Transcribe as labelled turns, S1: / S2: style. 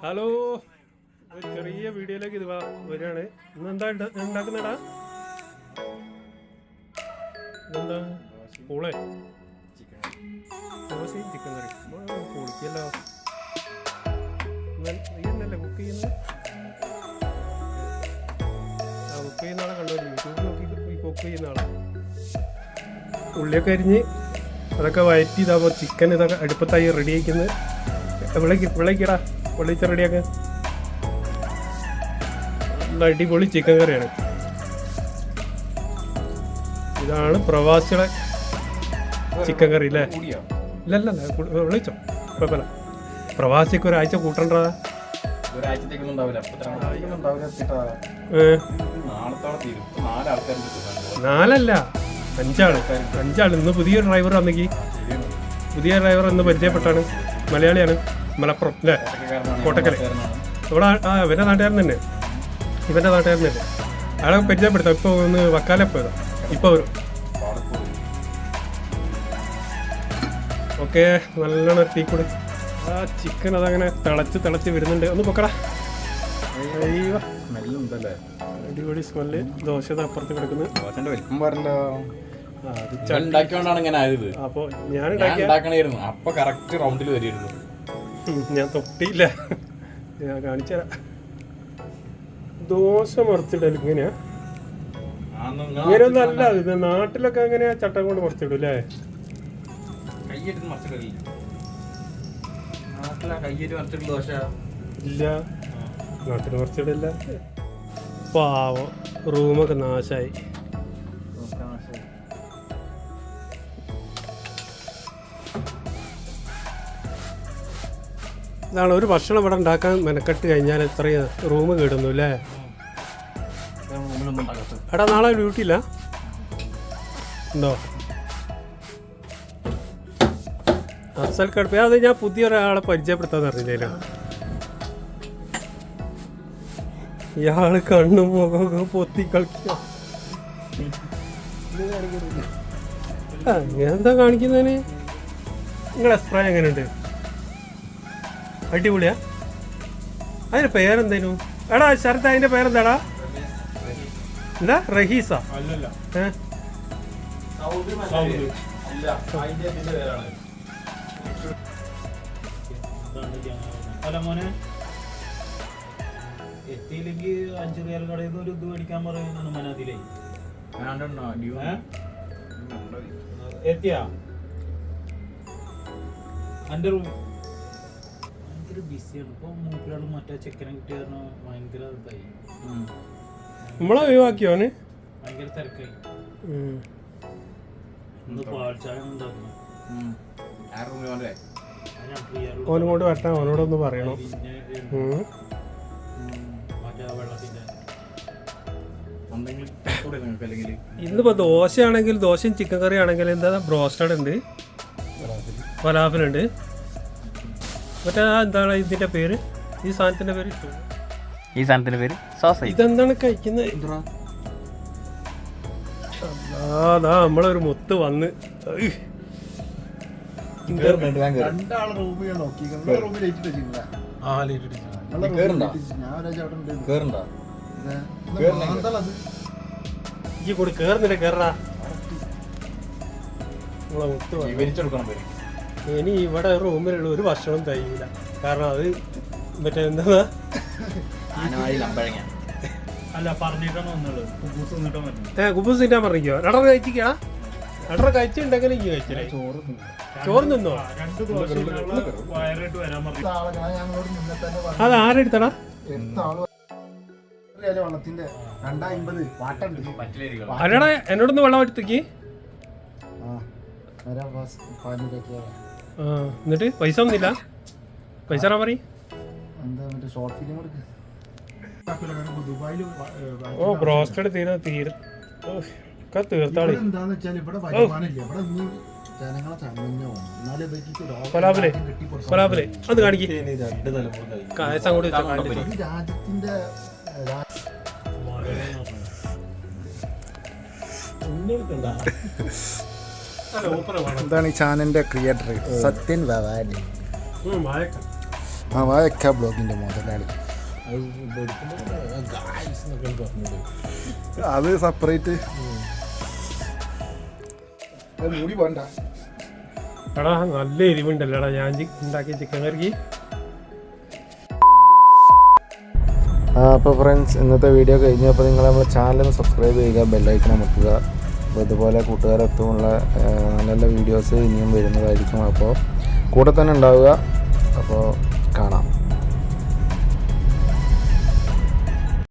S1: Hello, ചെറിയ വീഡിയോയിലേക്ക് ഇത് വരികയാണ്. ഇന്നെന്താ ഉണ്ടാക്കുന്നടാ? ഇതെന്താ? പൂളെ ദോശയും ചിക്കൻ കറി. പൊളിക്കല്ലോ. നീ എന്നല്ലേ കുക്ക് ചെയ്യുന്നത്? കുക്ക് ചെയ്യുന്ന ആളെ കണ്ടോ? യൂട്യൂബിൽ നോക്കി കുക്ക് ചെയ്യുന്ന ആളാണ്. ഉള്ളിയൊക്കെ അരിഞ്ഞ് അതൊക്കെ വയറ്റി ഇതാകുമ്പോൾ ചിക്കൻ ഇതൊക്കെ അടുപ്പത്തായി റെഡി ആക്കുന്നത്. വിളക്കിടാ വെള്ളിച്ച റെഡിയാക്ക. അടിപൊളി ചിക്കൻ കറിയാണ്. ഇതാണ് പ്രവാസികളെ ചിക്കൻ കറി അല്ലേ? ഇല്ലല്ല, വിളിച്ചോ, കുഴപ്പമില്ല. പ്രവാസിക്ക് ഒരാഴ്ച കൂട്ടണ്ടാ. നാലല്ല, അഞ്ചാള്. ഇന്ന് പുതിയ ഡ്രൈവർ വന്നെങ്കിൽ ഇന്ന് പരിചയപ്പെട്ടാണ്. മലയാളിയാണ്, മലപ്പുറം അല്ലേ, കോട്ടക്കൽ. ഇവിടെ ഇവൻ്റെ നാട്ടുകാരൻ തന്നെ, ഇവൻ്റെ നാട്ടുകാരൻ തന്നെ. അയാളെ പരിചയപ്പെടുത്താം. ഇപ്പോൾ ഒന്ന് വക്കാലെ പോയതാ, ഇപ്പോൾ വരും. ഓക്കെ, നല്ലോണം തീ കൂടി ആ ചിക്കൻ അതങ്ങനെ തിളച്ച് വരുന്നുണ്ട്. ഒന്ന് പൊക്കടാ. അയ്യോ, അടിപൊളി സ്മെല്ല്. ദോശ അപ്പുറത്ത് കിടക്കുന്നു. അപ്പൊ ഞാൻ ഞാൻ തൊട്ടിയില്ല, ഞാൻ കാണിച്ചുതരാം. ദോശ മറിച്ചിടല് ഇങ്ങനെയാ? ഇങ്ങനെയൊന്നും അല്ല. ഇത് നാട്ടിലൊക്കെ എങ്ങനെയാ ചട്ടം കൊണ്ട് മറിച്ചിടും അല്ലേ? ഇല്ല, നാട്ടിൽ മറിച്ചിടില്ല. പാവം, റൂമൊക്കെ നാശമായി. ഇതാണ് ഒരു ഭക്ഷണം ഇവിടെ ഉണ്ടാക്കാൻ മെനക്കെട്ട് കഴിഞ്ഞാൽ എത്രയും റൂം കേടുന്നു അല്ലേ? എടാ, നാളെ ഡ്യൂട്ടിയില്ല ഉണ്ടോ? അഫ്സൽ കടുപ്പ്. അത് ഞാൻ പുതിയൊരാളെ പരിചയപ്പെടുത്താന്ന് അറിയില്ല. ഇയാള് കണ്ണും മുഖമൊക്കെ പൊത്തി കളിക്കുക. എന്താ കാണിക്കുന്നതിന്? നിങ്ങളെ സ്പ്രേ എങ്ങനെയുണ്ട്? അടിപൊളിയാ. അതിന്റെ പേരെന്തേനും? എടാ ശരത്ത്, അതിന്റെ പേരെന്താടാ? എന്താ, റഹീസ?
S2: മോനെ എത്തിയില്ലെങ്കിൽ 5 റിയാൽ കടയിൽ നിന്ന് ഒരു ഇത് മേടിക്കാൻ പറയുന്നു. മനാതിലേ എത്തിയാ എൻ്റെ റൂം ഭയങ്കര ബിസിയാണ് ഇപ്പൊ. മൂപ്പിലാളും മറ്റേ ചെക്കനെ കിട്ടിയ ഭയങ്കര ഇതായി.
S1: നമ്മളെ ഒഴിവാക്കിയോന്
S2: ഭയങ്കര തിരക്കായി. ഇന്ന് പാൽച്ചായ ഉണ്ടാക്കുന്നു.
S1: ഓനോട് വരട്ടെ, ഓനോടൊന്ന് പറയണം. ഇന്നിപ്പോ ദോശയാണെങ്കിൽ ദോശയും ചിക്കൻ കറി ആണെങ്കിൽ എന്താ, ബ്രോസ്റ്റഡ് ഉണ്ട്, ഫലാഫലുണ്ട്. മറ്റേ എന്താണ് ഇതിന്റെ പേര്? ഈ സാധനത്തിന്റെ പേര് സോസ്. ഇതെന്താണ് കഴിക്കുന്നത്? അതാ നമ്മളൊരു മുത്ത് വന്ന്. ഇനി ഇവിടെ റൂമിലുള്ള ഒരു ഭക്ഷണം കഴിയില്ല. കാരണം അത് മറ്റേ എന്താ കുബൂസ് തിന്നാൻ പറഞ്ഞോ? രണ്ടര കഴിച്ചിക്കാ? രണ്ടര കഴിച്ചിട്ടുണ്ടെങ്കിൽ ഈ കഴിച്ചില്ലേ? ചോറ് നിന്നോ? അത് ആരെടുത്തടാ? അല്ലടാ, എന്നോടൊന്ന് വെള്ളം എടുത്തേക്ക്. എന്നിട്ട് പൈസ ഒന്നുമില്ല? പൈസ പറയും. ഓ, ബ്രോസ്റ്റഡ് തീർത്താളി. കൊലാബിലെ അത് കാണിക്കേ. കായസം കൂടി
S3: എന്താണ് ഈ ചാനലിന്റെ ക്രിയേറ്റർ? സത്യൻ വാവാലി. ആ വായക്ക ബ്ലോഗിൻ്റെ മുതലാളി. അത് സെപ്പറേറ്റ് മൂടി പോണ്ട.
S1: എടാ നല്ല എരിവുണ്ടല്ലോടാ ഞാൻ ഉണ്ടാക്കിയ ചിക്കൻ കറിക്ക്.
S3: അപ്പോൾ ഫ്രണ്ട്സ്, ഇന്നത്തെ വീഡിയോ കഴിഞ്ഞപ്പോൾ നിങ്ങൾ നമ്മുടെ ചാനൽ സബ്സ്ക്രൈബ് ചെയ്യുക, ബെല്ലൈക്കൺ അമർത്തുക. അപ്പോൾ ഇതുപോലെ കൂട്ടുകാരെത്തുമുള്ള നല്ല നല്ല വീഡിയോസ് ഇനിയും വരുന്നതായിരിക്കും. അപ്പോൾ കൂടെ തന്നെ ഉണ്ടാവുക. അപ്പോൾ കാണാം.